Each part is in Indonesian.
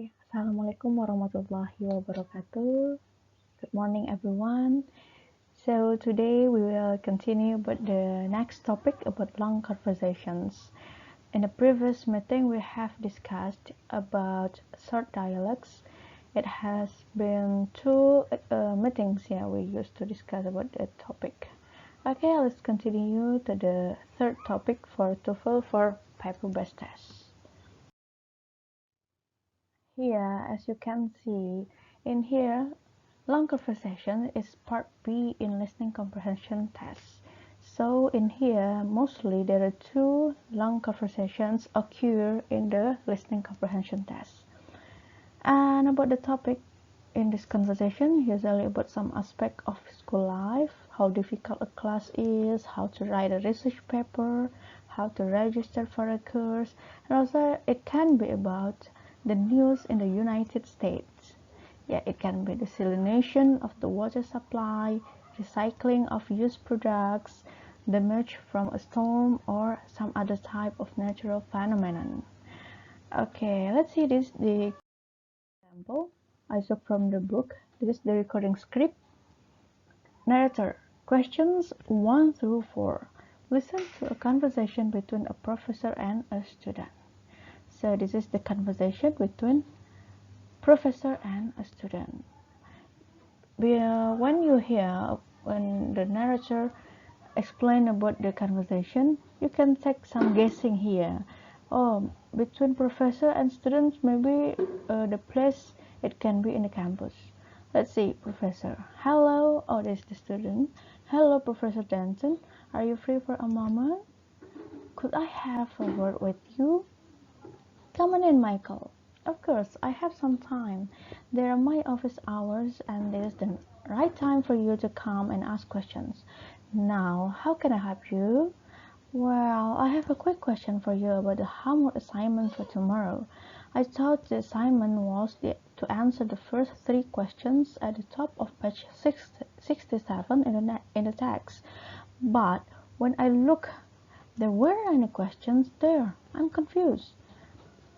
Hi, Assalamualaikum warahmatullahi wabarakatuh. Good morning, everyone. So today we will continue with the next topic about long conversations. In the previous meeting, we have discussed about short dialogues. It has been two meetings we used to discuss about that topic. Okay, let's continue to the third topic for TOEFL for paper-based test. Here, as you can see, in here, long conversation is part B in listening comprehension test. So in here, mostly there are two long conversations occur in the listening comprehension test. And about the topic in this conversation, usually about some aspect of school life, how difficult a class is, how to write a research paper, how to register for a course, and also it can be about the news in the United States. Yeah, it can be desalination of the water supply, recycling of used products, damage from a storm, or some other type of natural phenomenon. Okay, let's see this the example. I saw from the book. This is the recording script. Narrator. Questions 1 through 4. Listen to a conversation between a professor and a student. So this is the conversation between professor and a student. When you hear when the narrator explain about the conversation, you can take some guessing here. Oh, between professor and students, maybe the place it can be in the campus. Let's see, professor. Hello, oh, this is the student. Hello, Professor Denton. Are you free for a moment? Could I have a word with you? Come on in, Michael. Of course, I have some time. They are my office hours, and this is the right time for you to come and ask questions. Now, how can I help you? Well, I have a quick question for you about the homework assignment for tomorrow. I thought the assignment was to answer the first three questions at the top of page 67 in the text. But when I look, there weren't any questions there. I'm confused.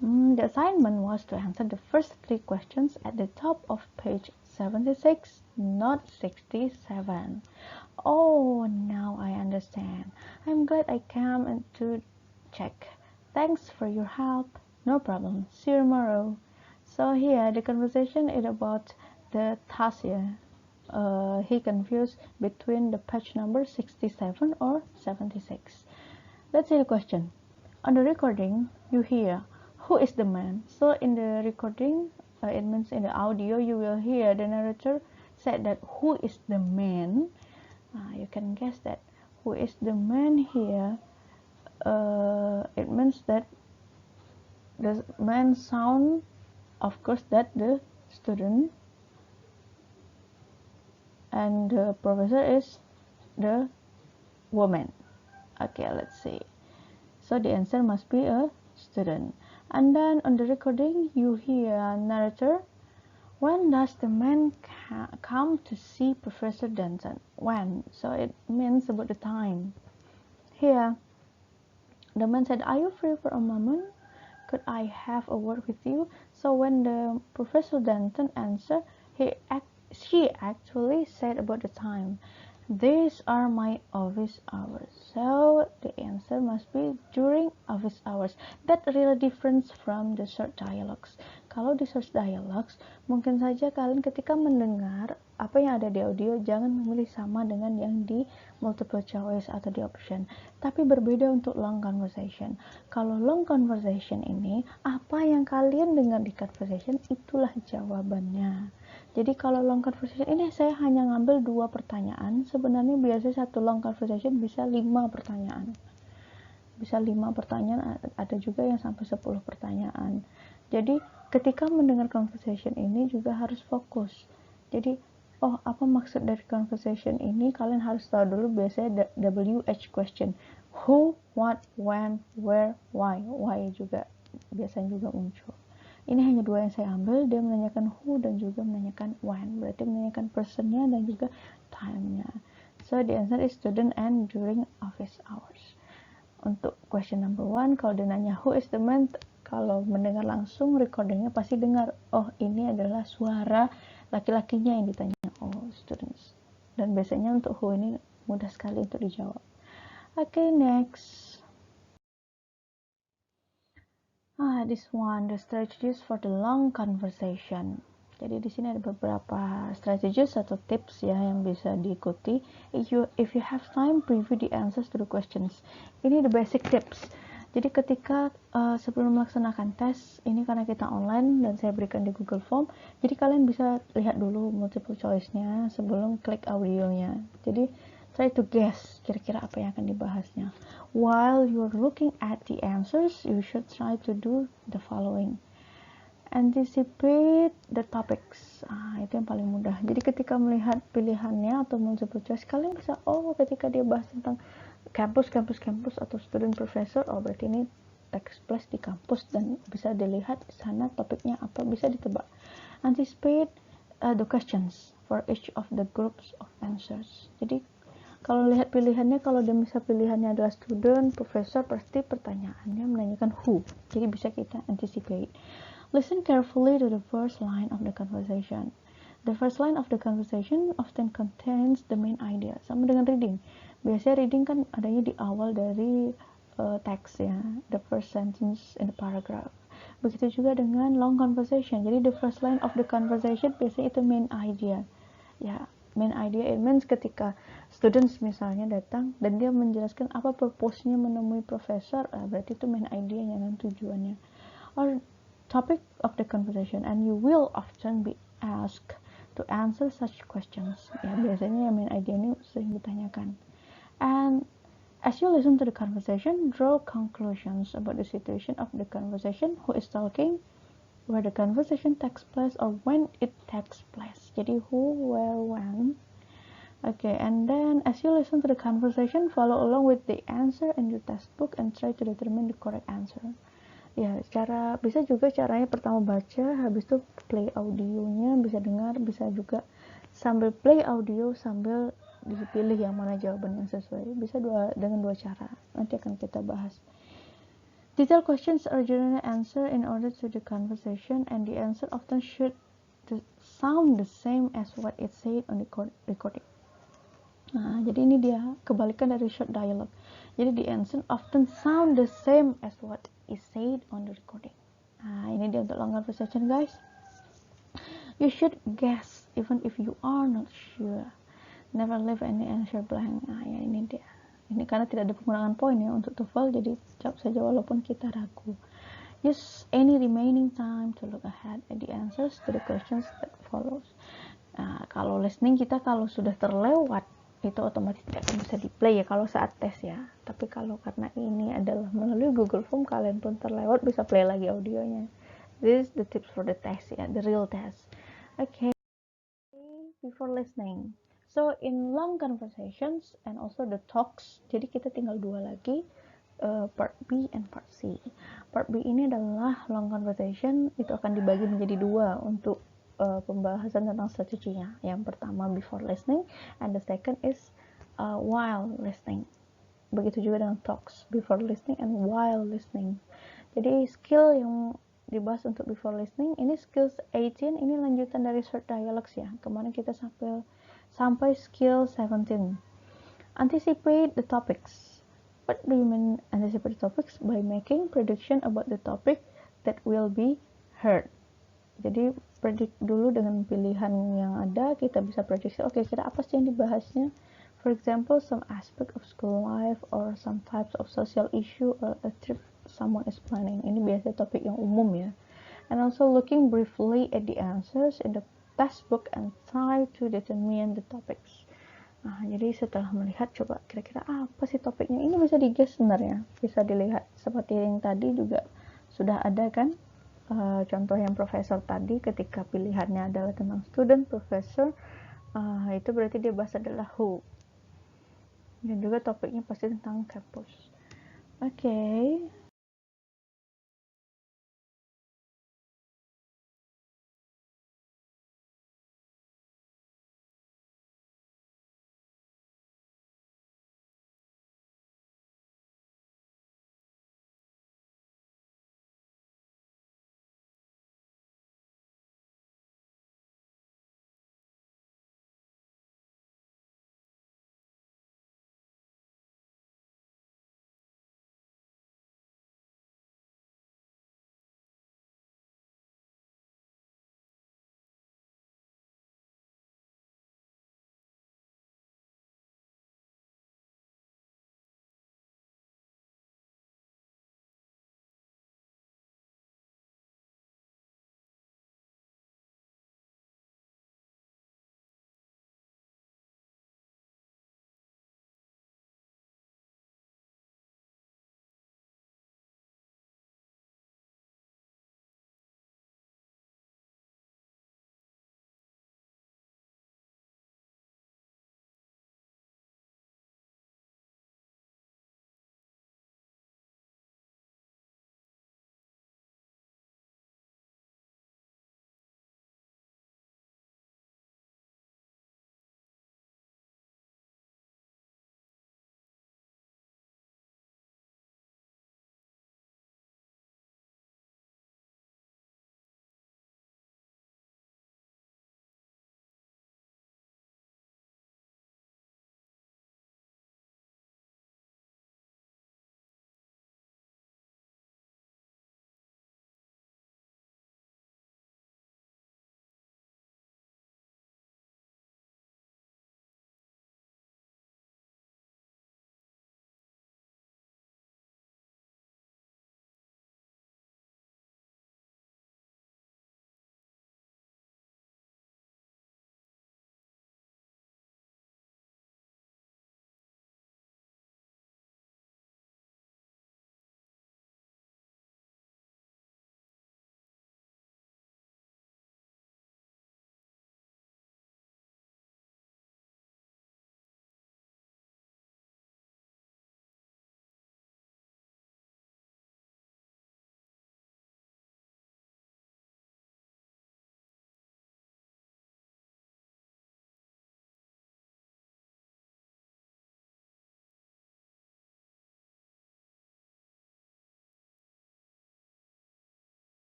The assignment was to answer the first three questions at the top of page 76, not 67. Oh, now I understand. I'm glad I came to check. Thanks for your help. No problem. See you tomorrow. So here the conversation is about the task here. He confused between the page number 67 or 76. Let's see the question. On the recording, you hear, who is the man? So in the recording, it means in the audio, you will hear the narrator said that who is the man. You can guess that who is the man here. It means that the man sound, of course, that the student, and the professor is the woman. Okay, let's see. So the answer must be a student. And then on the recording, you hear a narrator. When does the man come to see Professor Denton? When? So it means about the time. Here, the man said, "Are you free for a moment? Could I have a word with you?" So when the Professor Denton answered, she actually said about the time. These are my office hours. So the answer must be during office hours. That really different from the short dialogues. Kalau di short dialogues, mungkin saja kalian ketika mendengar apa yang ada di audio, jangan memilih sama dengan yang di multiple choice atau di option. Tapi berbeda untuk long conversation. Kalau long conversation ini, apa yang kalian dengar di conversation, itulah jawabannya. Jadi kalau long conversation ini saya hanya ngambil 2 pertanyaan. Sebenarnya biasanya satu long conversation bisa 5 pertanyaan. Bisa 5 pertanyaan, ada juga yang sampai 10 pertanyaan. Jadi ketika mendengar conversation ini juga harus fokus. Jadi, oh apa maksud dari conversation ini? Kalian harus tahu dulu biasanya WH question. Who, what, when, where, why. Why juga biasanya juga muncul. Ini hanya 2 yang saya ambil, dia menanyakan who dan juga menanyakan when, berarti menanyakan personnya dan juga time-nya. So the answer is student and during office hours. Untuk question number 1, kalau dia nanya who is the man, Kalau mendengar langsung, recordingnya pasti dengar, oh ini adalah suara laki-lakinya yang ditanya, oh students. Dan biasanya untuk who ini mudah sekali untuk dijawab. Okay, next. This one, the strategies for the long conversation. Jadi di sini ada beberapa strategies atau tips ya yang bisa diikuti. If you have time, preview the answers to the questions. Ini the basic tips. Jadi ketika sebelum melaksanakan tes, ini karena kita online dan saya berikan di Google Form, jadi kalian bisa lihat dulu multiple choice-nya sebelum klik audionya. Jadi try to guess kira-kira apa yang akan dibahasnya. While you're looking at the answers, you should try to do the following. Anticipate the topics. Itu yang paling mudah. Jadi ketika melihat pilihannya atau multiple choice, kalian bisa, oh ketika dia bahas tentang kampus atau student professor, oh berarti ini text plus di kampus dan bisa dilihat di sana topiknya apa, bisa ditebak. Anticipate the questions for each of the groups of answers. Jadi kalau lihat pilihannya, kalau dia bisa pilihannya adalah student, professor, pasti pertanyaannya menanyakan who. Jadi bisa kita anticipate. Listen carefully to the first line of the conversation. The first line of the conversation often contains the main idea. Sama dengan reading. Biasanya reading kan adanya di awal dari teks ya, the first sentence in the paragraph. Begitu juga dengan long conversation. Jadi the first line of the conversation biasanya itu main idea. Ya, main idea it means ketika students misalnya datang dan dia menjelaskan apa purpose-nya menemui profesor, berarti itu main idea-nya dan tujuannya. Or topic of the conversation, and you will often be asked to answer such questions. Ya, biasanya main idea ini sering ditanyakan. And as you listen to the conversation, draw conclusions about the situation of the conversation, who is talking, where the conversation takes place, or when it takes place. Jadi who, where, when. Okay, and then as you listen to the conversation, follow along with the answer in your textbook and try to determine the correct answer. Ya, bisa juga caranya pertama baca, habis itu play audionya, bisa dengar, bisa juga sambil play audio sambil dipilih yang mana jawaban yang sesuai. Bisa dengan dua cara. Nanti akan kita bahas. Detailed questions are generally answered in order to the conversation, and the answer often should sound the same as what it said on the recording. Jadi ini dia kebalikan dari short dialogue. Jadi the answer often sound the same as what is said on the recording. Ini dia untuk long conversation, guys. You should guess even if you are not sure. Never leave any answer blank. Ya ini dia. Ini karena tidak ada pengurangan poin ya untuk TOEFL, jadi jawab saja walaupun kita ragu. Use any remaining time to look ahead at the answers to the questions that follows. Kalau listening kita kalau sudah terlewat itu otomatis tidak akan bisa di play ya kalau saat tes ya. Tapi kalau karena ini adalah melalui Google Form, kalian pun terlewat bisa play lagi audionya. This is the tips for the test ya, the real test. Okay, before listening. So in long conversations and also the talks, jadi kita tinggal dua lagi, part B and part C. Part B ini adalah long conversation, itu akan dibagi menjadi dua untuk pembahasan tentang strateginya. Yang pertama before listening, and the second is while listening. Begitu juga dengan talks, before listening and while listening. Jadi skill yang dibahas untuk before listening, ini skills 18, ini lanjutan dari short dialogues ya. Kemarin kita sampai skill 17. Anticipate the topics. What do you mean anticipate the topics? By making prediction about the topic that will be heard. Jadi predik dulu dengan pilihan yang ada, kita bisa prediksi, oke, kira apa sih yang dibahasnya. For example, some aspect of school life or some types of social issue or a trip someone is planning. Ini biasanya topik yang umum ya. And also looking briefly at the answers in the textbook and try to determine the topics. Jadi setelah melihat, coba kira-kira apa sih topiknya. Ini bisa di-guess sebenarnya. Bisa dilihat seperti yang tadi juga sudah ada kan. Contoh yang profesor tadi ketika pilihannya adalah tentang student, professor, itu berarti dia bahas adalah who. Dan juga topiknya pasti tentang kampus. Oke.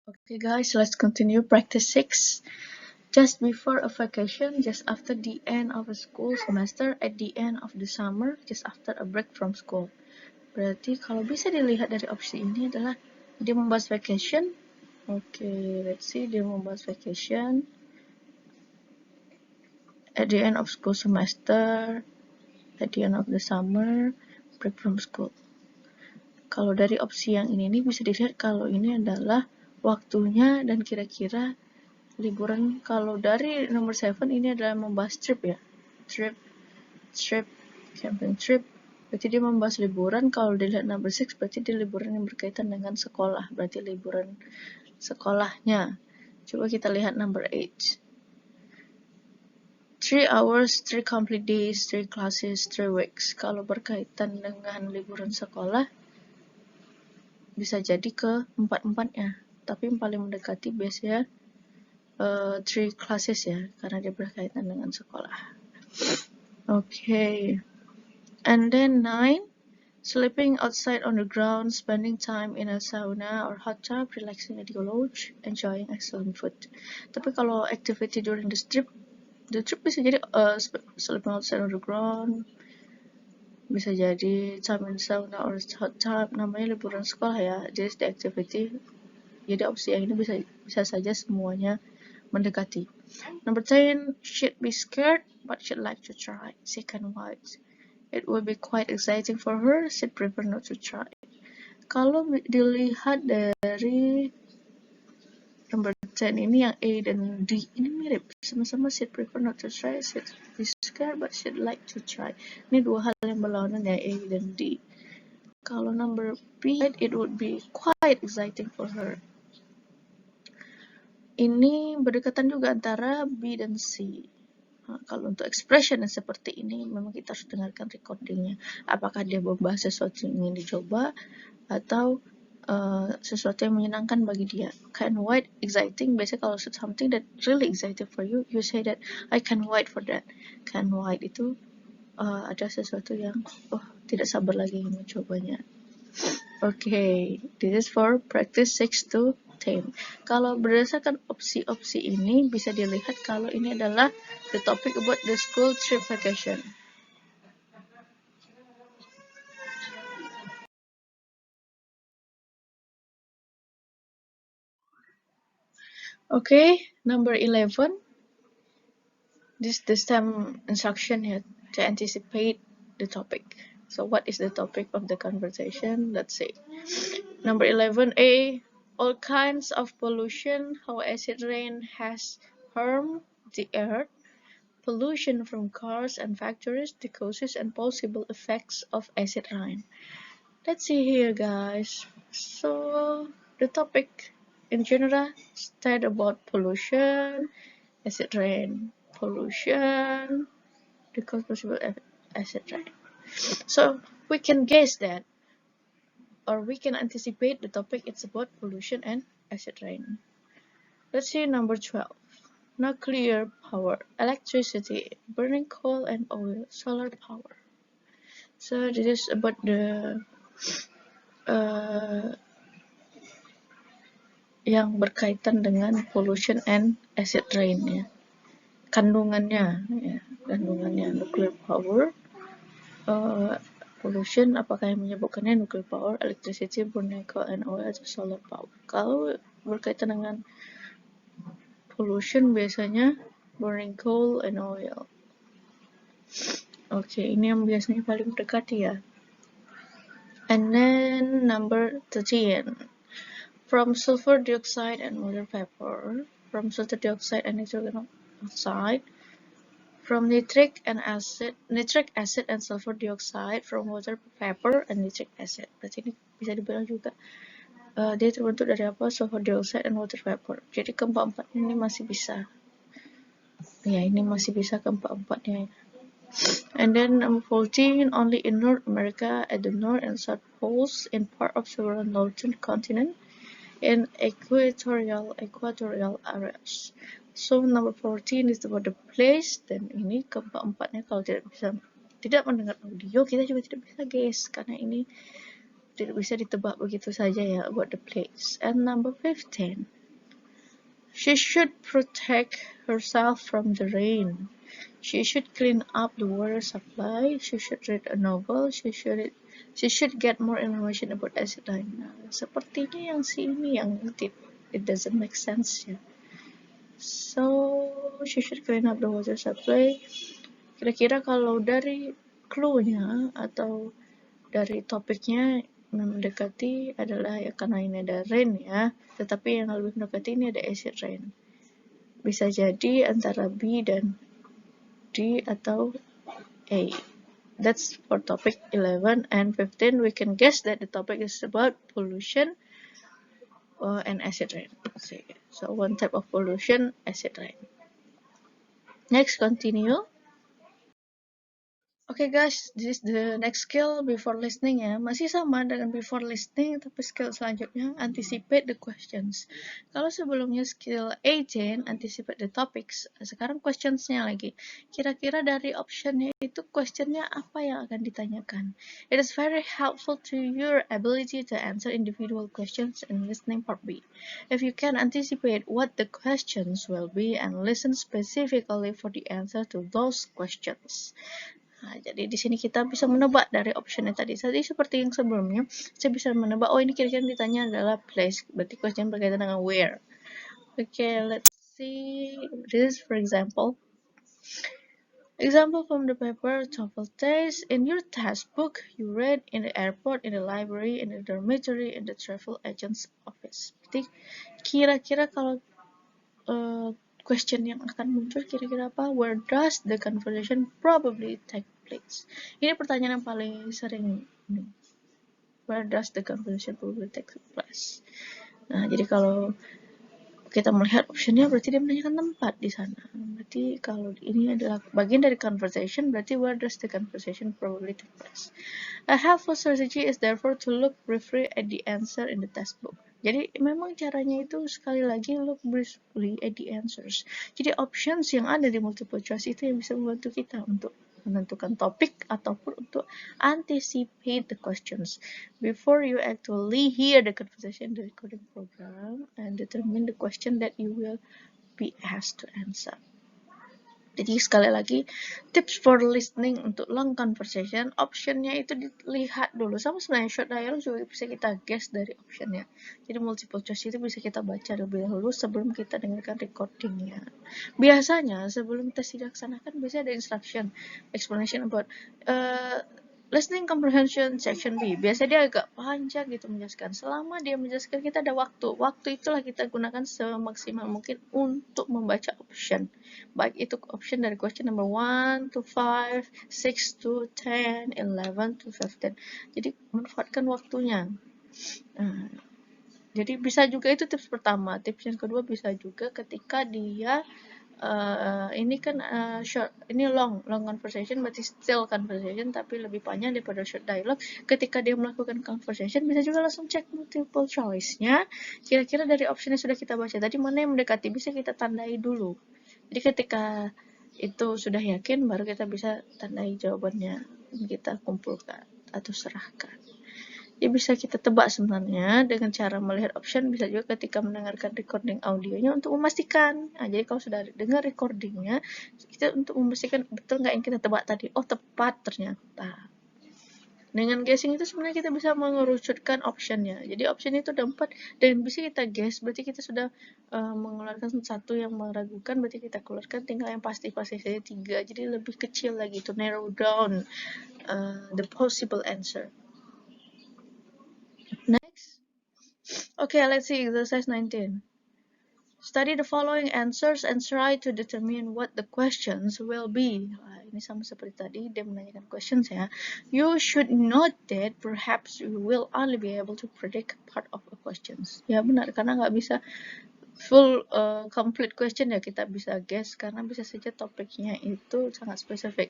Okay guys, let's continue practice 6. Just before a vacation, just after the end of a school semester, at the end of the summer, just after a break from school. Berarti kalau bisa dilihat dari opsi ini adalah dia membahas vacation. Okay, let's see, dia membahas vacation at the end of school semester, at the end of the summer, break from school. Kalau dari opsi yang ini bisa dilihat kalau ini adalah waktunya dan kira-kira liburan. Kalau dari nomor 7 ini adalah membahas trip ya, trip, camping trip, berarti dia membahas liburan. Kalau dilihat number 6 berarti dia liburan yang berkaitan dengan sekolah, berarti liburan sekolahnya. Coba kita lihat number 8. 3 hours, 3 complete days, 3 classes, 3 weeks. Kalau berkaitan dengan liburan sekolah bisa jadi ke empat-empatnya, tapi yang paling mendekati biasanya 3 classes ya, karena dia berkaitan dengan sekolah. Okay, and then 9, sleeping outside on the ground, spending time in a sauna or hot tub, relaxing at the lodge, enjoying excellent food. Tapi kalau activity during the trip bisa jadi sleeping outside on the ground, bisa jadi time in sauna or hot tub. Namanya liburan sekolah ya, jadi the activity. Jadi opsi yang ini bisa saja semuanya mendekati. Number 10, she'd be scared, but she'd like to try. Second white. It would be quite exciting for her, she'd prefer not to try. Kalau dilihat dari number 10 ini yang A dan D ini mirip, sama-sama she'd prefer not to try, she'd be scared, but she'd like to try. Ini dua hal yang berlawanan ya, A dan D. Kalau number B, it would be quite exciting for her. Ini berdekatan juga antara B dan C. Nah, kalau untuk expression yang seperti ini memang kita harus dengarkan recordingnya. Apakah dia membahas sesuatu yang ingin dicoba atau sesuatu yang menyenangkan bagi dia. Can't wait, exciting. Biasanya kalau something that really exciting for you, you say that I can't wait for that. Can't wait itu ada sesuatu yang tidak sabar lagi mencobanya. Okay, this is for practice 6 to 10. Kalau berdasarkan opsi-opsi ini bisa dilihat kalau ini adalah the topic about the school trip vacation. Okay, number 11. This is the same instruction here to anticipate the topic. So what is the topic of the conversation? Let's see. Number 11A, all kinds of pollution, how acid rain has harmed the earth, pollution from cars and factories, the causes and possible effects of acid rain. Let's see here guys. So the topic in general stated about pollution, acid rain, pollution, the cause possible acid rain. So we can guess that, or we can anticipate the topic it's about pollution and acid rain. Let's see number 12. Nuclear power, electricity, burning coal and oil, solar power. So this is about the yang berkaitan dengan pollution and acid rain ya. Kandungannya nuclear power, pollution, apakah yang menyebabkannya nuclear power, electricity, burning coal and oil, atau solar power. Kalau berkaitan dengan pollution biasanya burning coal and oil. Oke, ini yang biasanya paling mendekati ya. And then number 13. From sulfur dioxide and water vapor, from sulfur dioxide and nitrogen oxide, from nitric acid and sulfur dioxide, from water vapor and nitric acid. Berarti ini bisa dibilang juga dia terbentuk dari apa? Sulfur dioxide and water vapor. Jadi keempat-empat ini masih bisa. Ya, ini masih bisa keempat-empatnya. And then number 14, only in North America at the North and South Poles, in part of several northern continent, in equatorial areas. So number 14 is about the place, dan ini keempat-empatnya kalau tidak mendengar audio kita juga tidak bisa guess karena ini tidak bisa ditebak begitu saja ya about the place. And number 15, She should protect herself from the rain. She should clean up the water supply. She should read a novel. She should get more information about acid rain. Nah, sepertinya yang si ini yang it doesn't make sense ya. So she should clean up the water supply. Kira-kira kalau dari clue-nya atau dari topiknya mendekati adalah ya karena ini ada rain ya, tetapi yang lebih mendekati ini ada acid rain. Bisa jadi antara B dan D atau A. That's for topic 11 and 15. We can guess that the topic is about pollution and acid rain. So one type of pollution, acid rain. Next, continue. Okay guys, this is the next skill before listening ya. Masih sama dengan before listening, tapi skill selanjutnya anticipate the questions. Kalau sebelumnya skill 18 anticipate the topics, sekarang questionsnya lagi. Kira-kira dari optionnya itu questionnya apa yang akan ditanyakan. It is very helpful to your ability to answer individual questions in listening part B. If you can anticipate what the questions will be and listen specifically for the answer to those questions. Nah, jadi di sini kita bisa menebak dari optionnya tadi. Tadi seperti yang sebelumnya, saya bisa menebak, oh ini kira-kira ditanya adalah place. Berarti question berkaitan dengan where. Okay, let's see. This is for example. Example from the paper, TOEFL test. In your textbook, you read in the airport, in the library, in the dormitory, in the travel agent's office. Berarti kira-kira kalau question yang akan muncul kira-kira apa? Where does the conversation probably take place? Ini pertanyaan yang paling sering. Where does the conversation probably take place? Nah, jadi kalau kita melihat optionnya berarti dia menanyakan tempat di sana. Berarti kalau ini adalah bagian dari conversation, berarti where does the conversation probably take place? A helpful strategy is therefore to look briefly at the answer in the textbook. Jadi memang caranya itu sekali lagi look briefly at the answers. Jadi options yang ada di multiple choice itu yang bisa membantu kita untuk menentukan topik ataupun untuk anticipate the questions before you actually hear the conversation in the recording program and determine the question that you will be asked to answer. Jadi sekali lagi, tips for listening untuk long conversation, optionnya itu dilihat dulu. Sama sebenarnya short dialogue juga bisa kita guess dari optionnya. Jadi multiple choice itu bisa kita baca lebih dahulu sebelum kita dengarkan recordingnya. Biasanya sebelum tes dilaksanakan biasanya ada instruction, explanation about listening comprehension section B. Biasanya dia agak panjang gitu menjelaskan. Selama dia menjelaskan kita ada waktu. Waktu itulah kita gunakan semaksimal mungkin untuk membaca option. Baik itu option dari question number 1 to 5, 6 to 10, 11 to 15. Jadi manfaatkan waktunya. Jadi bisa juga itu tips pertama. Tips yang kedua bisa juga ketika dia ini kan short, ini long conversation berarti still conversation tapi lebih panjang daripada short dialogue. Ketika dia melakukan conversation bisa juga langsung cek multiple choice-nya. Kira-kira dari option yang sudah kita baca tadi mana yang mendekati bisa kita tandai dulu. Jadi ketika itu sudah yakin baru kita bisa tandai jawabannya dan kita kumpulkan atau serahkan. Ya bisa kita tebak sebenarnya dengan cara melihat option, bisa juga ketika mendengarkan recording audionya untuk memastikan. Nah, jadi kalau sudah dengar recordingnya, kita untuk memastikan betul nggak yang kita tebak tadi. Oh tepat ternyata. Dengan guessing itu sebenarnya kita bisa mengerucutkan optionnya. Jadi option itu ada 4 dan bisa kita guess. Berarti kita sudah mengeluarkan satu yang meragukan. Berarti kita keluarkan tinggal yang pasti-pasti saja 3. Jadi lebih kecil lagi to narrow down the possible answer. Next. Okay, let's see exercise 19. Study the following answers and try to determine what the questions will be. Ini sama seperti tadi, dia menanyakan questions ya. You should note that perhaps you will only be able to predict part of the questions. Ya benar, karena nggak bisa full complete question ya, kita bisa guess karena bisa saja topiknya itu sangat spesifik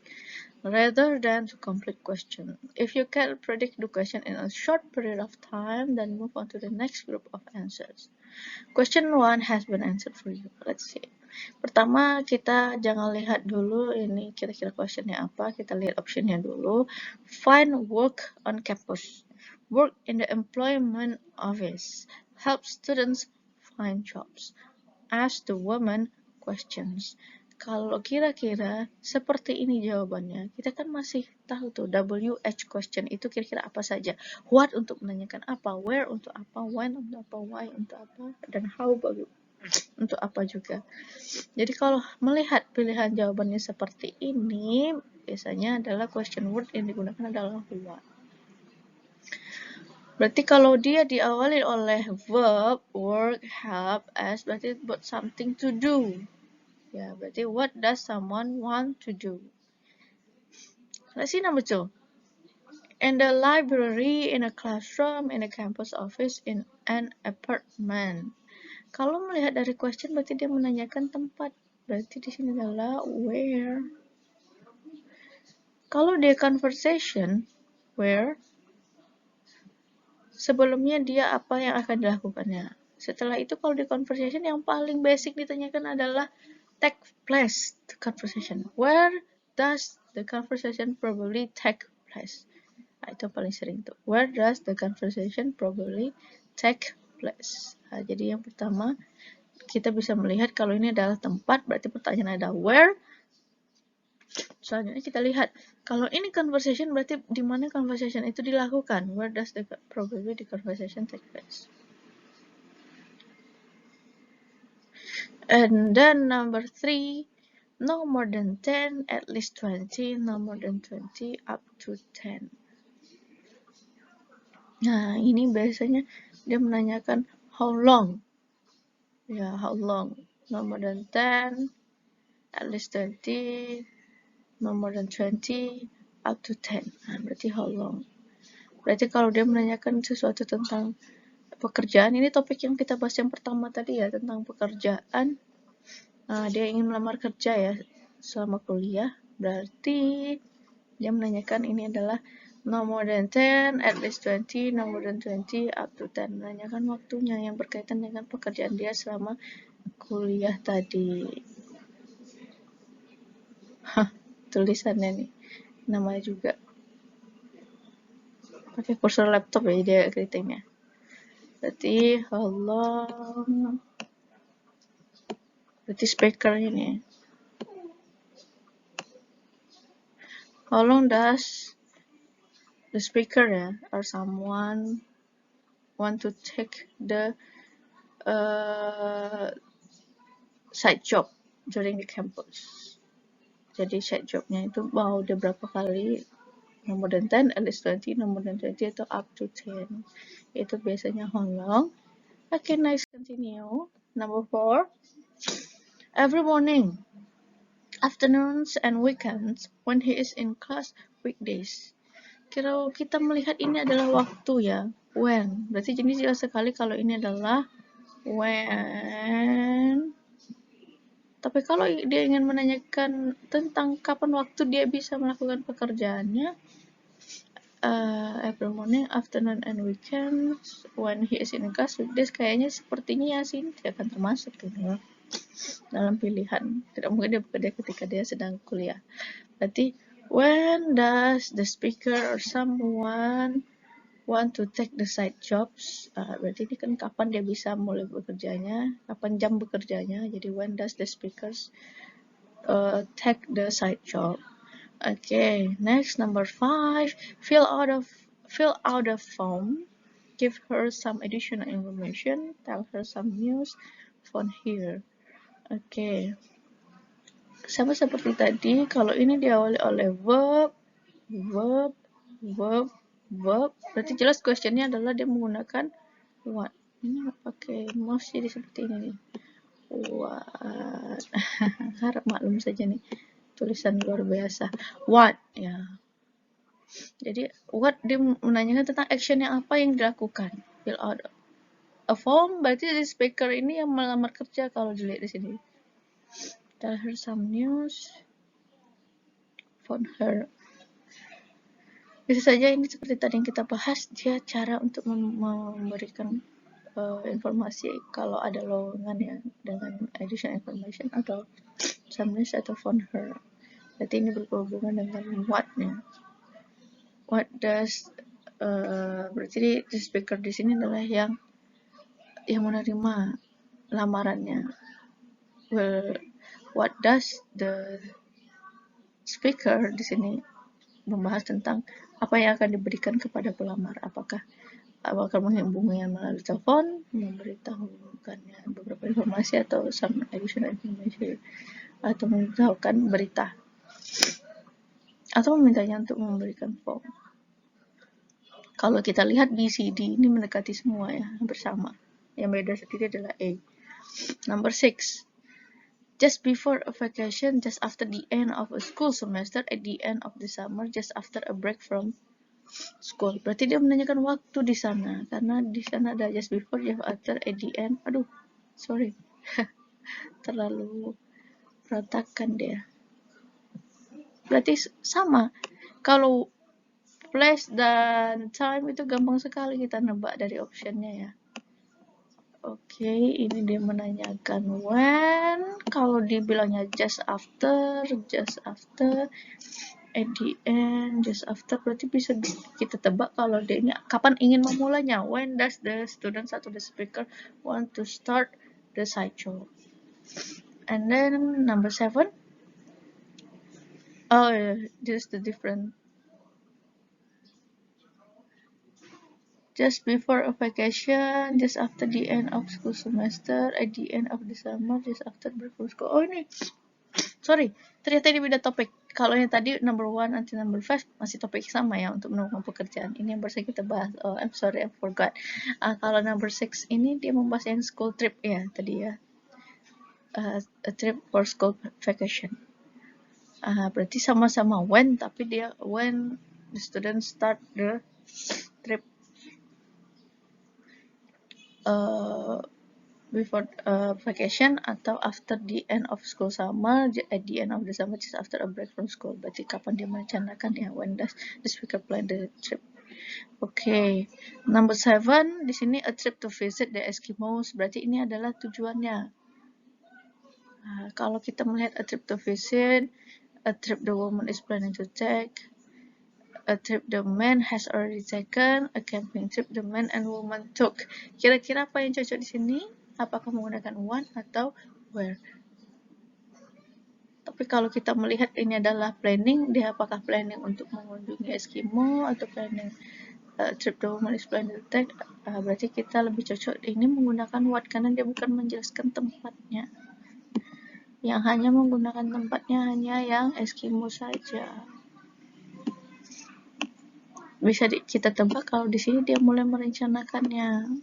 rather than to complete question. If you can predict the question in a short period of time, then move on to the next group of answers. Question 1 has been answered for you. Let's see. Pertama, kita jangan lihat dulu ini kira-kira questionnya apa, kita lihat optionnya dulu. Find work on campus. Work in the employment office. Help students find jobs. ask the woman questions. Kalau kira-kira seperti ini jawabannya, kita kan masih tahu tuh WH question itu kira-kira apa saja. What untuk menanyakan apa, where untuk apa, when untuk apa, why untuk apa, dan how untuk apa juga. Jadi kalau melihat pilihan jawabannya seperti ini, biasanya adalah question word yang digunakan adalah what. Berarti kalau dia diawali oleh verb, work, have, as, berarti buat something to do. Ya, berarti what does someone want to do? Let's see number 2. In the library, in a classroom, in a campus office, in an apartment. Kalau melihat dari question berarti dia menanyakan tempat. Berarti di sini adalah where. Kalau dia conversation, where, sebelumnya dia apa yang akan dilakukannya. Setelah itu kalau di conversation yang paling basic ditanyakan adalah take place the conversation. Where does the conversation probably take place? Nah, itu paling sering tuh. Where does the conversation probably take place? Nah, jadi yang pertama kita bisa melihat kalau ini adalah tempat, berarti pertanyaan ada where. Selanjutnya kita lihat kalau ini conversation berarti di mana conversation itu dilakukan. Where does the probably the conversation take place? And then number 3, no more than 10, at least 20, no more than 20, up to 10. Nah, ini biasanya dia menanyakan how long. Ya, how long. No more than 10, at least 20, no more than 20, up to 10. Nah, berarti how long. Berarti kalau dia menanyakan sesuatu tentang pekerjaan, ini topik yang kita bahas yang pertama tadi ya, tentang pekerjaan. Dia ingin melamar kerja ya selama kuliah, berarti dia menanyakan ini adalah no more than 10, at least 20, no more than 20, up to 10. Menanyakan waktunya yang berkaitan dengan pekerjaan dia selama kuliah tadi. Tulisannya nih, namanya juga pakai kursor laptop ya dia kritiknya. Berarti how long, berarti speaker ini. How long does the speaker ya, or someone want to take the side job during the campus? Jadi side jobnya itu mau dia berapa kali, no more than 10, at least 20, no more than 20 atau up to 10. Itu biasanya how long. Okay, next continue. Number 4. Every morning, afternoons, and weekends when he is in class weekdays. Kalau kita melihat ini adalah waktu ya, when. Berarti jenis jelas sekali kalau ini adalah when. Tapi kalau dia ingin menanyakan tentang kapan waktu dia bisa melakukan pekerjaannya, every morning, afternoon, and weekends when he is in class weekdays, kayaknya sepertinya ya sih tidak akan termasuk gitu dalam pilihan. Tidak mungkin dia bekerja ketika dia sedang kuliah. Berarti when does the speaker or someone want to take the side jobs? Berarti ini kan kapan dia bisa mulai bekerjanya, kapan jam bekerjanya. Jadi when does the speakers take the side job? Okay, next number 5. Fill out a form. Give her some additional information. Tell her some news. Phone here. Okay. Sama seperti tadi, kalau ini diawali oleh verb, berarti jelas questionnya adalah dia menggunakan what. Ini pakai mouse jadi seperti ini nih. What. Harap maklum saja nih, tulisan luar biasa. What, ya. Jadi what dia menanyakan tentang action yang apa yang dilakukan. Fill out a form, berarti the speaker ini yang melamar kerja kalau dilihat di sini. Tell her some news. Phone her. Bisa saja ini seperti tadi yang kita bahas, dia cara untuk memberikan informasi kalau ada lowongan ya, dengan additional information atau some news atau phone her. Berarti ini berhubungan dengan what-nya. What does berarti the speaker di sini adalah yang menerima lamarannya. what does the speaker di sini membahas tentang apa yang akan diberikan kepada pelamar, apakah akan menghubunginya melalui telepon, memberitahukannya beberapa informasi atau some additional information, atau memberitahukan berita, atau memintanya untuk memberikan form. Kalau kita lihat BCD ini mendekati semua ya, bersama. Yang beda sedikit adalah A. Number 6. Just before a vacation, just after the end of a school semester, at the end of the summer, just after a break from school. Berarti dia menanyakan waktu di sana, karena di sana ada just before, just after, at the end. Aduh, sorry. Terlalu berantakan dia. Berarti sama. Kalau place dan time itu gampang sekali kita nebak dari optionnya ya. Oke, ini dia menanyakan when. Kalau dibilangnya just after, at the end, just after, berarti bisa kita tebak kalau dia ini kapan ingin memulainya. When does the students atau the speaker want to start the sideshow? And then number 7. Oh, this is the different. Just before a vacation, just after the end of school semester, at the end of the summer, just after break from school. Oh ini, sorry, ternyata ini beda topik. Kalau yang tadi number 1 until number 5 masih topik sama ya untuk menemukan pekerjaan. Ini yang baru kita bahas. Oh, I'm sorry, I forgot. Kalau number 6 ini dia membahas yang school trip ya tadi ya. A trip for school vacation. Berarti sama-sama when, tapi dia when the students start the trip. Before vacation atau after the end of school summer, at the end of the summer, just after a break from school. Berarti kapan dia merencanakan ya, when does the speaker plan the trip. Okay, number 7 di sini a trip to visit the Eskimos. Berarti ini adalah tujuannya. Kalau kita melihat a trip to visit, a trip the woman is planning to take, a trip the man has already taken, a camping trip the man and woman took. Kira-kira apa yang cocok di sini? Apakah menggunakan one atau where? Tapi kalau kita melihat ini adalah planning, dia apakah planning untuk mengunjungi Eskimo atau planning trip the woman is planning to take? Berarti kita lebih cocok ini menggunakan what karena dia bukan menjelaskan tempatnya. Yang hanya menggunakan tempatnya hanya yang Eskimo saja. Bisa kita tebak kalau di sini dia mulai merencanakannya.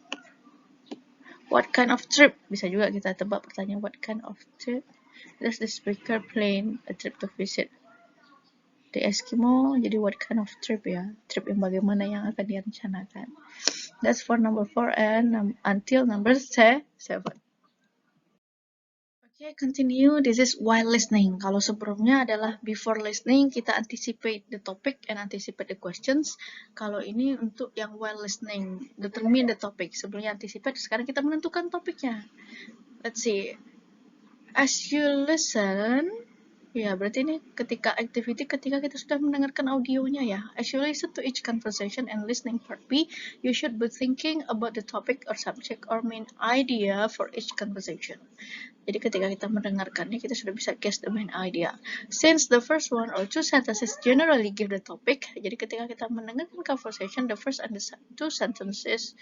What kind of trip? Bisa juga kita tebak pertanyaan what kind of trip does the speaker plan a trip to visit the Eskimo? Jadi what kind of trip ya? Trip yang bagaimana yang akan direncanakan. That's for number 4 and until number 7. Okay, continue. This is while listening. Kalau sebelumnya adalah before listening, kita anticipate the topic and anticipate the questions. Kalau ini untuk yang while listening, determine the topic. Sebelumnya anticipate, sekarang kita menentukan topiknya. Let's see. As you listen, ya berarti ini ketika activity, ketika kita sudah mendengarkan audionya ya. As you listen to each conversation and listening part B, you should be thinking about the topic or subject or main idea for each conversation. Jadi ketika kita mendengarkannya, kita sudah bisa guess the main idea. Since the first one or two sentences generally give the topic, jadi ketika kita mendengarkan conversation, the first and the two sentences,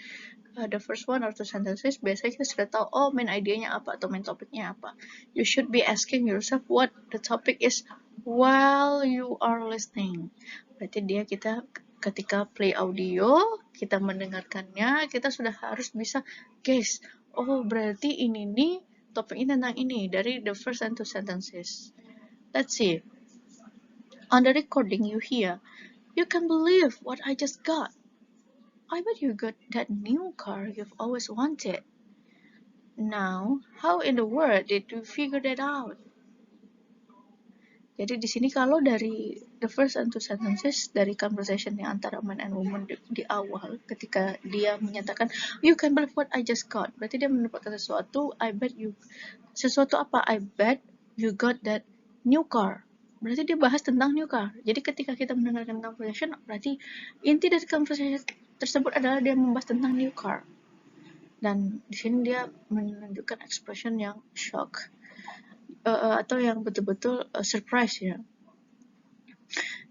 the first one or two sentences, biasanya kita sudah tahu, oh main idenya apa atau main topiknya apa. You should be asking yourself what the topic is while you are listening. Berarti kita ketika play audio, kita mendengarkannya, kita sudah harus bisa guess, oh berarti ini nih, topik ini tentang ini dari the first and two sentences. Let's see. On the recording you hear, you can believe what I just got. I bet you got that new car you've always wanted. Now, how in the world did you figure that out? Jadi di sini kalau dari the first and two sentences dari conversation yang antara man and woman di awal, ketika dia menyatakan you can believe what I just got, berarti dia mendapatkan sesuatu. I bet you, sesuatu apa? I bet you got that new car. Berarti dia bahas tentang new car. Jadi ketika kita mendengarkan conversation, berarti inti dari conversation tersebut adalah dia membahas tentang new car. Dan di sini dia menunjukkan expression yang shock. atau yang betul-betul surprise ya.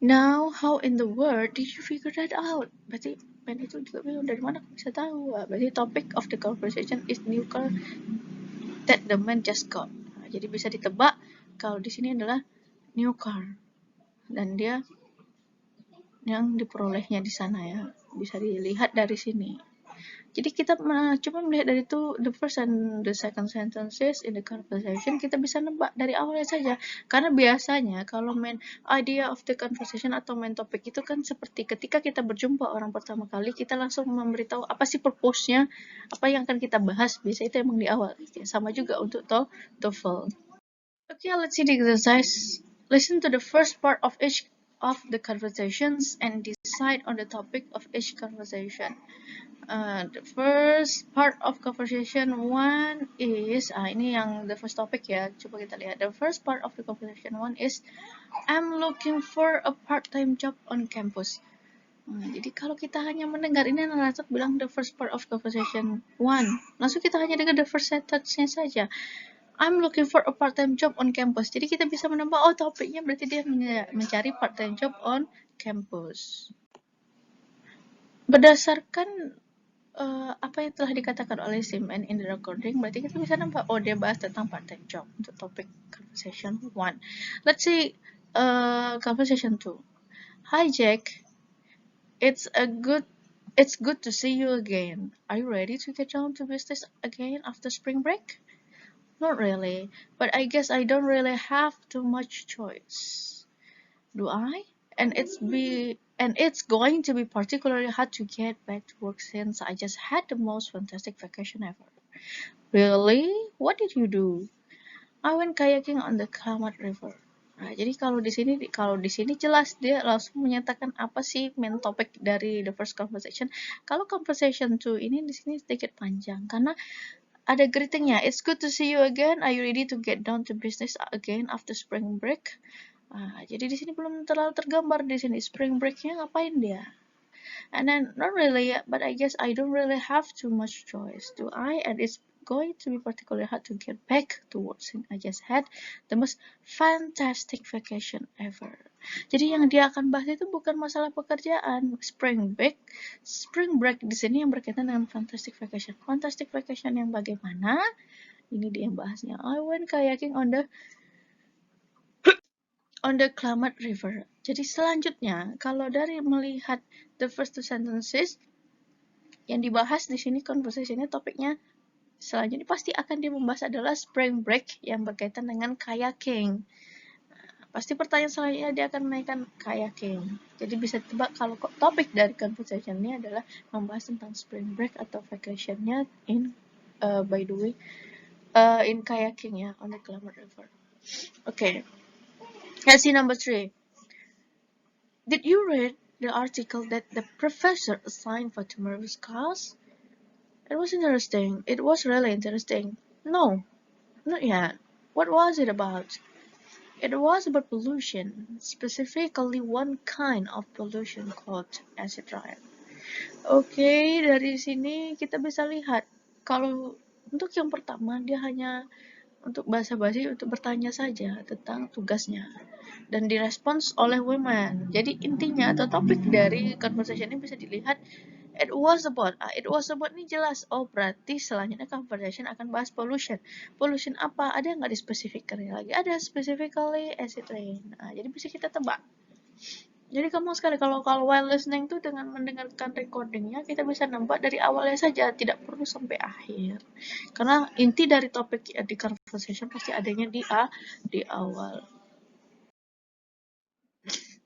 Now, how in the world did you figure that out? Berarti Ben itu juga bingung, dari mana aku bisa tahu? Berarti topic of the conversation is new car that the man just got. Jadi bisa ditebak kalau di sini adalah new car dan dia yang diperolehnya di sana ya. Bisa dilihat dari sini. Jadi kita cuma melihat dari itu the first and the second sentences in the conversation, kita bisa nebak dari awalnya saja. Karena biasanya kalau main idea of the conversation atau main topik itu kan seperti ketika kita berjumpa orang pertama kali, kita langsung memberitahu apa sih purpose-nya, apa yang akan kita bahas. Biasa itu emang di awal. Sama juga untuk TOEFL. Okay, let's see the exercise. Listen to the first part of each of the conversations and decide on the topic of each conversation. The first part of conversation one is ini yang the first topic ya, coba kita lihat. The first part of the conversation one is I'm looking for a part-time job on campus. Jadi kalau kita hanya mendengar ini, narator bilang the first part of conversation one, langsung kita hanya dengar the first sentence-nya saja. I'm looking for a part-time job on campus. Jadi kita bisa menebak, oh topiknya berarti dia mencari part-time job on campus. Berdasarkan apa yang telah dikatakan oleh Simon in the recording, berarti kita bisa nampak, oh dia bahas tentang part-time job untuk topik conversation 1. Let's see conversation 2. Hi Jack, it's good to see you again. Are you ready to get down to business again after spring break? Not really, but I guess I don't really have too much choice. Do I? And it's going to be particularly hard to get back to work since I just had the most fantastic vacation ever. Really? What did you do? I went kayaking on the Klamath River. Nah, jadi kalau di sini jelas dia langsung menyatakan apa sih main topik dari the first conversation. Kalau conversation 2 ini di sini sedikit panjang karena ada greetingnya. It's good to see you again. Are you ready to get down to business again after spring break? Jadi di sini belum terlalu tergambar di sini spring breaknya ngapain dia. And then not really, but I guess I don't really have too much choice, do I? And it's going to be particularly hard to get back to work since I just had the most fantastic vacation ever. Jadi yang dia akan bahas itu bukan masalah pekerjaan, spring break di sini yang berkaitan dengan fantastic vacation. Fantastic vacation yang bagaimana? Ini dia yang bahasnya. I went kayaking on the Klamath River. Jadi selanjutnya, kalau dari melihat the first two sentences, yang dibahas di sini conversation-nya topiknya selanjutnya pasti akan dia membahas adalah spring break yang berkaitan dengan kayaking. Pasti pertanyaan selanjutnya dia akan menaikkan kayaking. Jadi bisa tebak kalau topik dari conversation ini adalah membahas tentang spring break atau vacation-nya in by the way in kayaking ya on the Klamath River. Okay. Let's see number 3. Did you read the article that the professor assigned for tomorrow's class? It was interesting. It was really interesting. No, not yet. What was it about? It was about pollution, specifically one kind of pollution called acid rain. Okay, dari sini kita bisa lihat kalau untuk yang pertama dia hanya untuk basa-basi untuk bertanya saja tentang tugasnya dan direspons oleh women. Jadi intinya atau topik dari conversation ini bisa dilihat it was about ini jelas, oh berarti selanjutnya conversation akan bahas pollution. Pollution apa? Ada nggak dispesifikkan lagi? Ada, specifically acid rain. Jadi bisa kita tebak. Jadi gampang sekali kalau while listening tuh dengan mendengarkan recordingnya kita bisa nebak dari awalnya saja, tidak perlu sampai akhir. Karena inti dari topik di conversation pasti adanya di awal.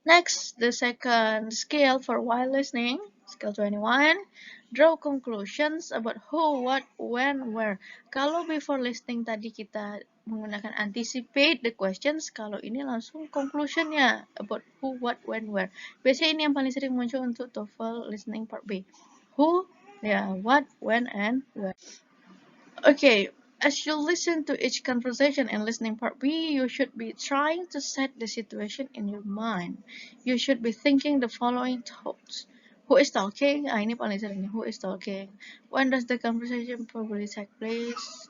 Next, the second skill for while listening, skill 21, draw conclusions about who, what, when, where. Kalau before listening tadi kita menggunakan anticipate the questions, kalau ini langsung conclusionnya about who, what, when, where. Biasanya ini yang paling sering muncul untuk TOEFL listening part B. Who, what, when, and where. Okay, as you listen to each conversation and listening part B, you should be trying to set the situation in your mind. You should be thinking the following thoughts. Who is talking? Ini paling sering. Who is talking? When does the conversation probably take place?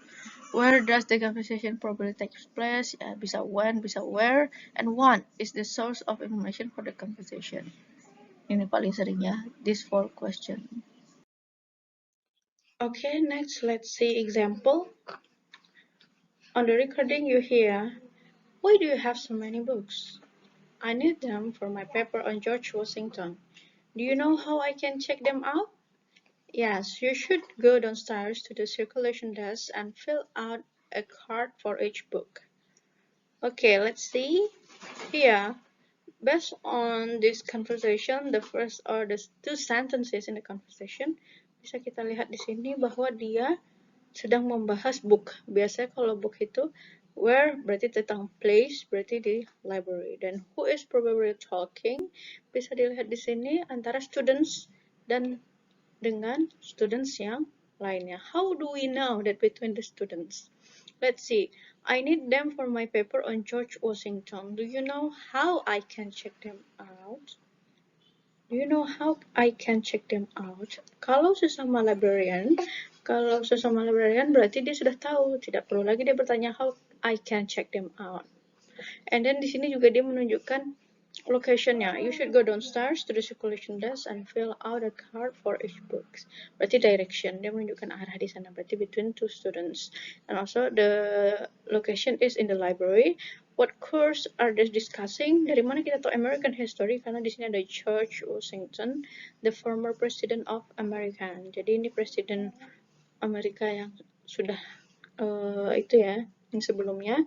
Where does the conversation probably take place? Ya, bisa when, bisa where, and what is the source of information for the conversation. Ini paling sering ya, these 4 questions. Okay, next let's see example. On the recording you hear, why do you have so many books? I need them for my paper on George Washington. Do you know how I can check them out? Yes, you should go downstairs to the circulation desk and fill out a card for each book. Okay, let's see. Here, based on this conversation, the first or the 2 sentences in the conversation, bisa kita lihat di sini bahwa dia sedang membahas book. Biasanya kalau book itu where berarti tentang place, berarti di library. Dan who is probably talking bisa dilihat di sini antara students dan dengan students yang lainnya. How do we know that between the students? Let's see. I need them for my paper on George Washington. Do you know how I can check them out? Do you know how I can check them out? Kalau sesama librarian berarti dia sudah tahu, tidak perlu lagi dia bertanya how I can check them out. And then di sini juga dia menunjukkan location-nya. You should go downstairs to the circulation desk and fill out a card for each book. Berarti direction, dia menunjukkan arah di sana. Berarti between 2 students. And also the location is in the library. What course are they discussing? Dari mana kita tahu American history? Karena di sini ada George Washington, the former president of America. Jadi ini presiden Amerika yang sudah itu ya, yang sebelumnya.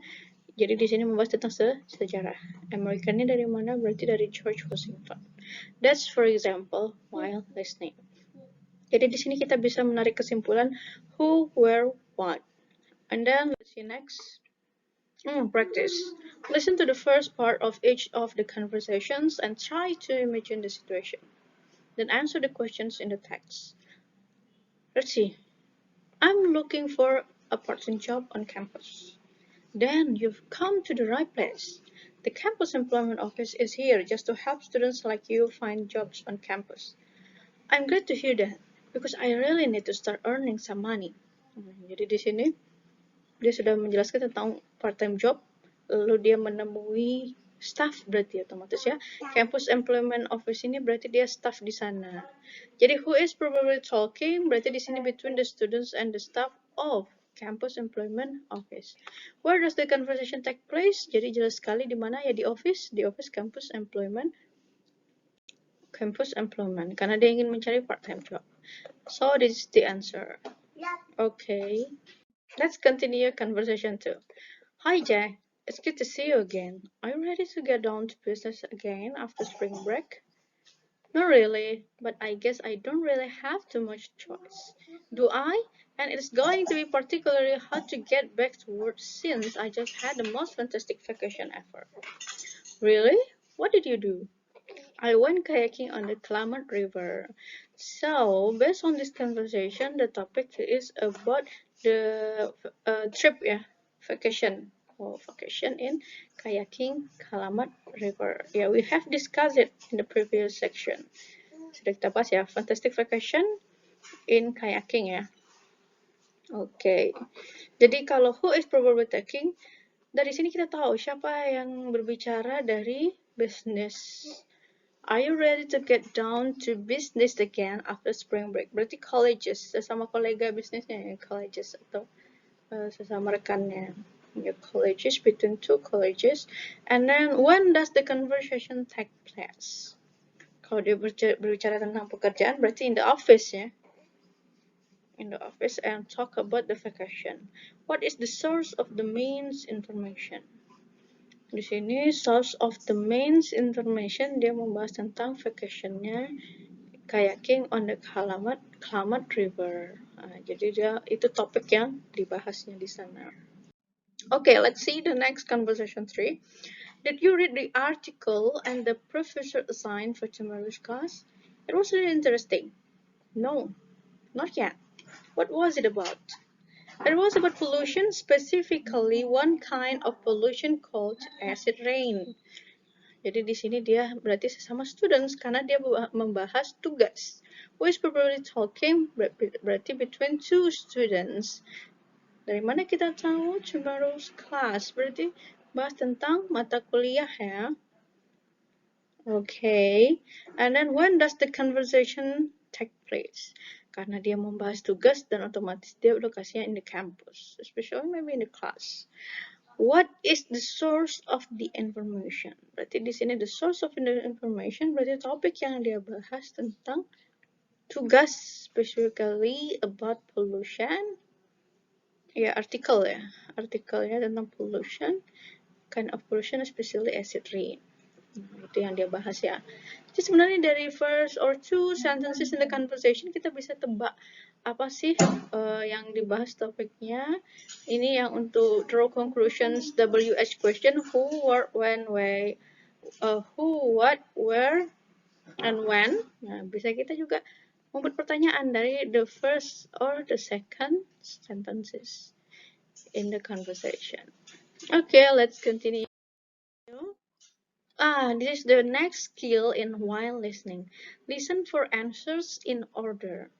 Jadi di sini membahas tentang sejarah. Amerikannya dari mana? Berarti dari George Washington. That's for example while listening. Jadi di sini kita bisa menarik kesimpulan who, where, what. And then let's see next. Practice. Listen to the first part of each of the conversations and try to imagine the situation. Then answer the questions in the text. Let's see. I'm looking for a part-time job on campus. Then you've come to the right place. The campus employment office is here just to help students like you find jobs on campus. I'm glad to hear that because I really need to start earning some money. Jadi di sini dia sudah menjelaskan tentang part-time job, lalu dia menemui staff berarti otomatis ya. Campus employment office ini berarti dia staff di sana. Jadi who is probably talking berarti di sini between the students and the staff of Campus Employment Office. Where does the conversation take place? Jadi jelas sekali di mana ya, di office Campus Employment. Karena dia ingin mencari part-time job. So this is the answer. Okay. Let's continue conversation 2. Hi Jack, it's good to see you again. Are you ready to get down to business again after spring break? Not really, but I guess I don't really have too much choice. Do I? And it's going to be particularly hard to get back to work since I just had the most fantastic vacation ever. Really? What did you do? I went kayaking on the Klamath River. So, based on this conversation, the topic is about the trip, vacation. Vacation in kayaking Klamath River. Yeah, we have discussed it in the previous section. Sudah kita bahas ya, fantastic vacation in kayaking ya. Okay. Jadi kalau who is probably talking, dari sini kita tahu siapa yang berbicara dari business. Are you ready to get down to business again after spring break? Berarti colleges, sesama kolega bisnisnya ya, colleges atau sesama rekannya. Your colleges, between 2 colleges. And then when does the conversation take place? Kalau dia berbicara tentang pekerjaan berarti in the office ya. In the office and talk about the vacation. What is the source of the main information? Di sini source of the main information dia membahas tentang vacationnya kayaking on the Klamath River. Jadi dia itu topik yang dibahasnya di sana. Okay, let's see the next conversation 3. Did you read the article and the professor assigned for tomorrow's class? It was really interesting. No, not yet. What was it about? It was about pollution, specifically one kind of pollution called acid rain. Jadi di sini dia berarti sesama students karena dia membahas tugas. Who is probably talking berarti between 2 students. Dari mana kita tahu? Tomorrow's class. Berarti bahas tentang mata kuliah ya. Okay. And then when does the conversation take place? Karena dia membahas tugas dan otomatis dia lokasinya in the campus, especially maybe in the class. What is the source of the information? Berarti di sini the source of the information berarti topik yang dia bahas tentang tugas, specifically about pollution. Ya, artikelnya tentang pollution, kind of pollution, especially acid rain. Itu yang dia bahas ya. Jadi sebenarnya dari first or two sentences in the conversation kita bisa tebak apa sih yang dibahas topiknya. Ini yang untuk draw conclusions WH question, who, what, when, why, who, what, where, and when. Nah, bisa kita juga membuat pertanyaan dari the first or the second sentences in the conversation. Okay, let's continue. This is the next skill in while listening. Listen for answers in order.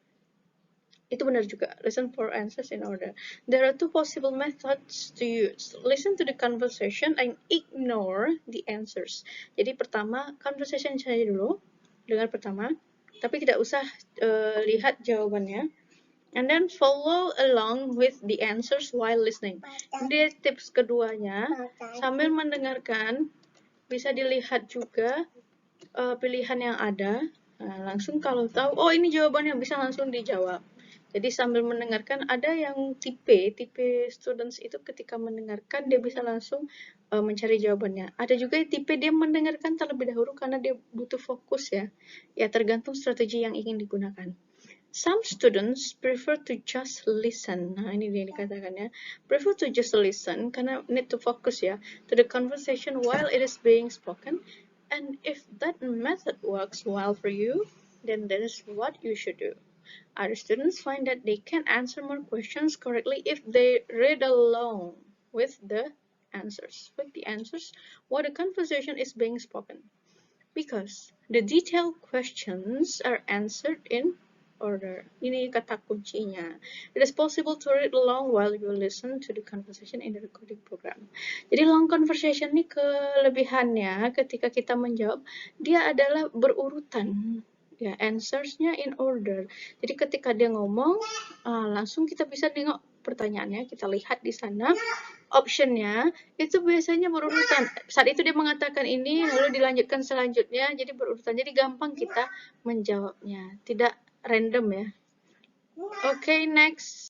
Itu benar juga. Listen for answers in order. There are two possible methods to use. Listen to the conversation and ignore the answers. Jadi pertama, conversation saja dulu. Dengar pertama. Tapi tidak usah lihat jawabannya. And then follow along with the answers while listening. Ini tips keduanya. Sambil mendengarkan, bisa dilihat juga pilihan yang ada. Nah, langsung kalau tahu, oh ini jawabannya, bisa langsung dijawab. Jadi sambil mendengarkan, ada yang tipe students itu ketika mendengarkan dia bisa langsung mencari jawabannya. Ada juga tipe dia mendengarkan terlebih dahulu karena dia butuh fokus ya. Ya tergantung strategi yang ingin digunakan. Some students prefer to just listen. Nah, ini dia dikatakannya. Prefer to just listen karena need to focus ya to the conversation while it is being spoken. And if that method works well for you, then that is what you should do. Other students find that they can answer more questions correctly if they read along with the answers while the conversation is being spoken. Because the detailed questions are answered in order. Ini kata kuncinya. It is possible to read along while you listen to the conversation in the recording program. Jadi long conversation ini kelebihannya ketika kita menjawab, dia adalah berurutan. Ya, answersnya in order. Jadi ketika dia ngomong, langsung kita bisa tengok pertanyaannya, kita lihat di sana. Optionnya itu biasanya berurutan. Saat itu dia mengatakan ini, lalu dilanjutkan selanjutnya, jadi berurutan. Jadi gampang kita menjawabnya, tidak random ya. Okay, next.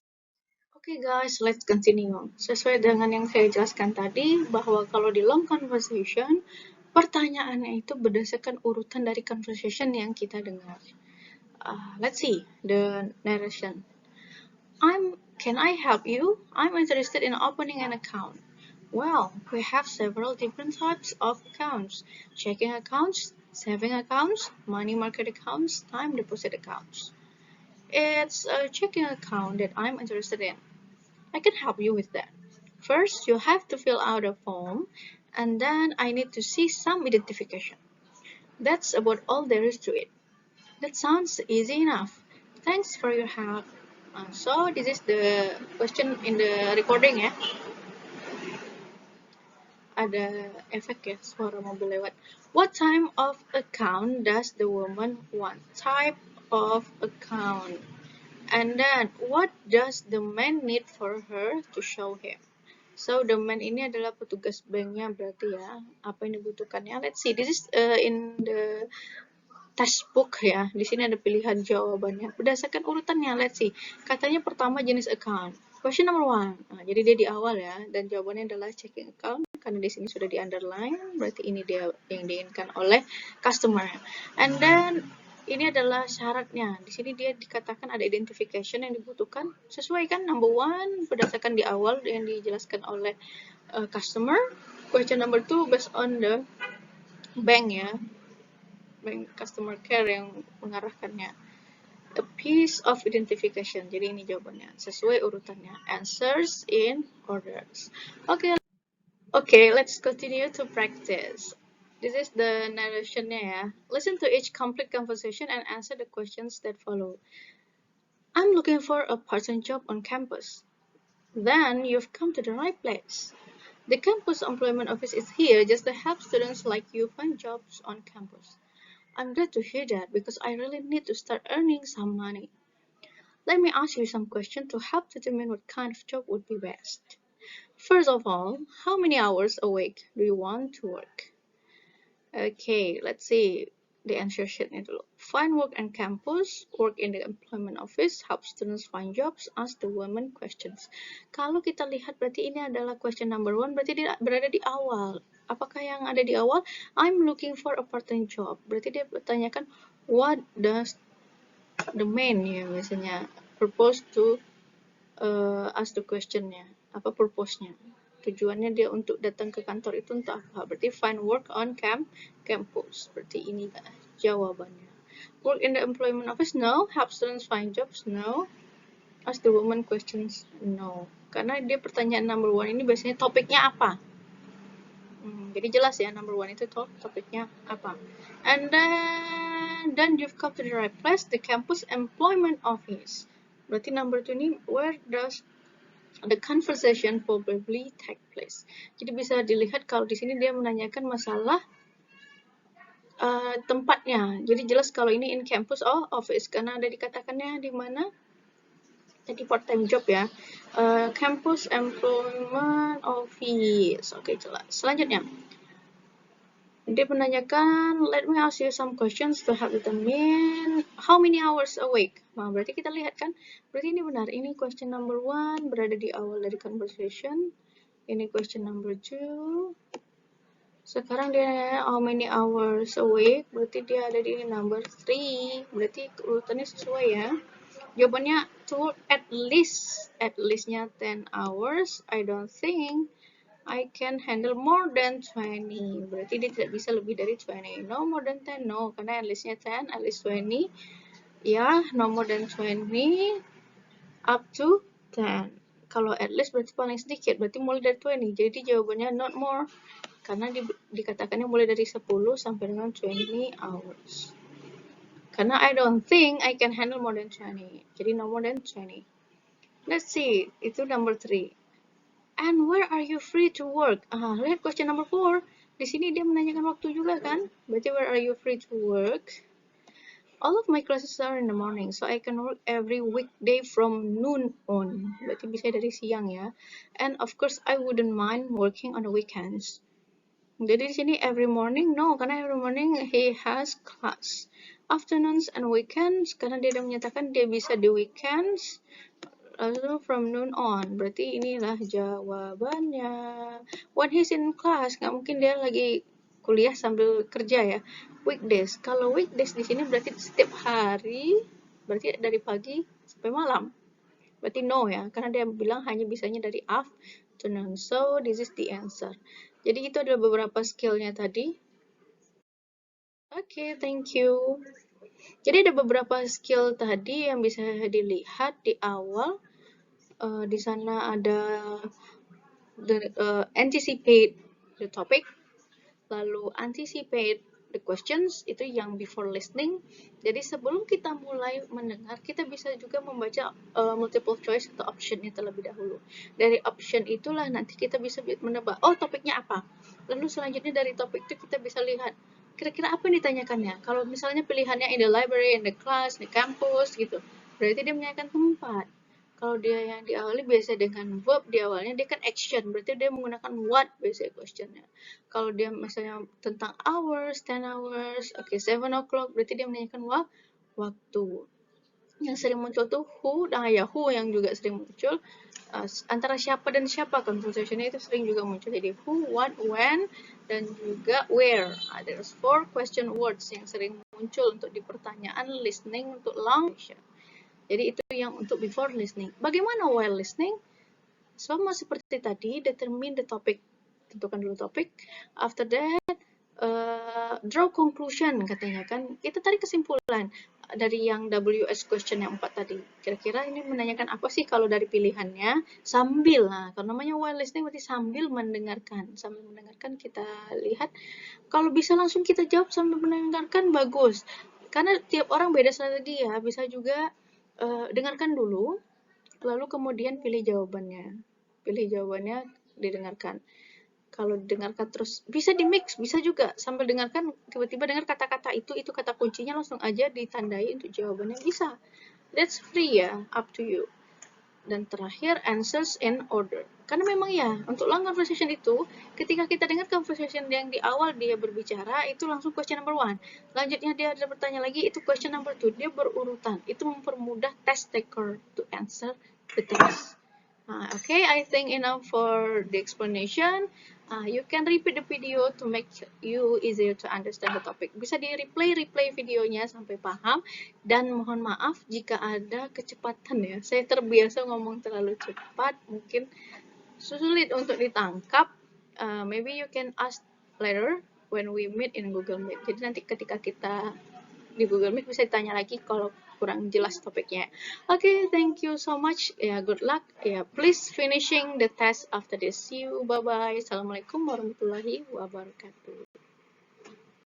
Okay guys, let's continue. Sesuai dengan yang saya jelaskan tadi, bahwa kalau di long conversation, pertanyaannya itu berdasarkan urutan dari conversation yang kita dengar. Let's see the narration. Can I help you? I'm interested in opening an account. Well, we have several different types of accounts. Checking accounts, saving accounts, money market accounts, time deposit accounts. It's a checking account that I'm interested in. I can help you with that. First, you have to fill out a form, and then I need to see some identification. That's about all there is to it. That sounds easy enough. Thanks for your help. So this is the question in the recording ya. Ada efek ya, suara mobil lewat. What type of account does the woman want? Type of account. And then what does the man need for her to show him? So the man ini adalah petugas banknya berarti ya. Apa yang dibutuhkannya? Let's see. This is in the textbook ya. Di sini ada pilihan jawabannya. Berdasarkan urutannya, let's see. Katanya pertama jenis account. Question number 1. Nah, jadi dia di awal ya. Dan jawabannya adalah checking account. Karena di sini sudah di underline. Berarti ini dia yang diinginkan oleh customer. And then ini adalah syaratnya. Di sini dia dikatakan ada identification yang dibutuhkan. Sesuai kan number 1 berdasarkan di awal yang dijelaskan oleh customer. Question number 2 based on the bank ya. Bank customer care yang mengarahkannya. A piece of identification. Jadi ini jawabannya. Sesuai urutannya. Answers in orders. Okay, let's continue to practice. This is the narrationnya ya. Listen to each complete conversation and answer the questions that follow. I'm looking for a part-time job on campus. Then you've come to the right place. The campus employment office is here just to help students like you find jobs on campus. I'm glad to hear that because I really need to start earning some money. Let me ask you some questions to help determine what kind of job would be best. First of all, how many hours a week do you want to work? Okay, let's see the answer sheetnya dulu. Find work on campus, work in the employment office, help students find jobs, ask the women questions. Kalau kita lihat berarti ini adalah question number 1, berarti dia berada di awal. Apakah yang ada di awal? I'm looking for a part-time job. Berarti dia bertanyakan what does the main ya biasanya purpose to ask the questionnya. Apa purpose-nya? Tujuannya dia untuk datang ke kantor itu untuk apa? Berarti find work on campus. Berarti ini jawabannya. Work in the employment office? No. Help students find jobs? No. Ask the woman questions? No. Karena dia pertanyaan number 1 ini biasanya topiknya apa? Jadi jelas ya number 1 itu topiknya apa. And then you've come to the right place, the campus employment office. Berarti number 2 ini where does the conversation probably take place. Jadi bisa dilihat kalau di sini dia menanyakan masalah tempatnya. Jadi jelas kalau ini in campus office karena ada dikatakannya di mana. Jadi part-time job ya. Campus employment office. Oke, jelas. Selanjutnya. Dia menanyakan, let me ask you some questions to help determine how many hours a week. Nah, berarti kita lihat kan, berarti ini benar. Ini question number 1 berada di awal dari conversation. Ini question number 2. Sekarang dia nanya how many hours a week, berarti dia ada di number 3. Berarti urutannya sesuai ya. Jawabannya to at least-nya 10 hours. I don't think I can handle more than 20. Berarti dia tidak bisa lebih dari 20. No more than 10. No, karena at least-nya 10, at least 20. Ya, no more than 20. Up to 10. Kalau at least berarti paling sedikit. Berarti mulai dari 20. Jadi jawabannya not more. Karena dikatakannya mulai dari 10 sampai dengan 20 hours. Karena I don't think I can handle more than 20. Jadi no more than 20. Let's see. Itu number 3. And where are you free to work? Lihat question number 4. Di sini dia menanyakan waktu juga kan? Berarti where are you free to work? All of my classes are in the morning, so I can work every weekday from noon on. Berarti bisa dari siang ya. And of course, I wouldn't mind working on the weekends. Jadi di sini every morning, no, karena every morning he has class. Afternoons and weekends, karena dia sudah menyatakan dia bisa di weekends. Lalu from noon on, berarti inilah jawabannya. When he's in class, nggak mungkin dia lagi kuliah sambil kerja ya. Weekdays, kalau weekdays di sini berarti setiap hari, berarti dari pagi sampai malam. Berarti no ya, karena dia bilang hanya bisanya dari afternoon. So this is the answer. Jadi itu adalah beberapa skillnya tadi. Oke, thank you. Jadi ada beberapa skill tadi yang bisa dilihat di awal. Di sana ada anticipate the topic, lalu anticipate the questions, itu yang before listening. Jadi sebelum kita mulai mendengar, kita bisa juga membaca multiple choice atau optionnya terlebih dahulu. Dari option itulah nanti kita bisa menebak, topiknya apa. Lalu selanjutnya dari topik itu kita bisa lihat, kira-kira apa yang ditanyakannya. Kalau misalnya pilihannya in the library, in the class, in the campus gitu, berarti dia menanyakan tempat. Kalau dia yang diawali biasa dengan verb, di awalnya dia kan action, berarti dia menggunakan what biasanya questionnya. Kalau dia misalnya tentang hours, 10 hours, 7 o'clock, berarti dia menanyakan waktu. Yang sering muncul tuh who, who yang juga sering muncul. Antara siapa dan siapa, conversationnya itu sering juga muncul. Jadi who, what, when, dan juga where. There's 4 question words yang sering muncul untuk di pertanyaan listening untuk long. Jadi itu yang untuk before listening. Bagaimana while listening? Sama seperti tadi, determine the topic. Tentukan dulu topik. After that, draw conclusion katanya kan. Kita tarik kesimpulan dari yang WS question yang 4 tadi. Kira-kira ini menanyakan apa sih kalau dari pilihannya? Sambil. Nah, kalau namanya while listening berarti sambil mendengarkan. Sambil mendengarkan kita lihat. Kalau bisa langsung kita jawab sambil mendengarkan, bagus. Karena tiap orang beda strategi ya. Bisa juga dengarkan dulu, lalu kemudian pilih jawabannya. Pilih jawabannya, didengarkan. Kalau didengarkan terus, bisa di mix, bisa juga sambil dengarkan tiba-tiba dengar kata-kata itu kata kuncinya, langsung aja ditandai untuk jawabannya, bisa. That's free ya, up to you. Dan terakhir, answers in order. Karena memang ya, untuk long conversation itu, ketika kita dengar conversation yang di awal dia berbicara, itu langsung question number 1. Selanjutnya dia ada bertanya lagi, itu question number 2. Dia berurutan. Itu mempermudah test taker to answer the test. Okay, I think enough for the explanation. You can repeat the video to make you easier to understand the topic. Bisa di replay videonya sampai paham. Dan mohon maaf jika ada kecepatan ya. Saya terbiasa ngomong terlalu cepat, mungkin sulit untuk ditangkap. Maybe you can ask later when we meet in Google Meet. Jadi nanti ketika kita di Google Meet bisa ditanya lagi kalau kurang jelas topiknya. Okay, thank you so much. Good luck. Please finishing the test after this. See you. Bye bye. Assalamualaikum warahmatullahi wabarakatuh.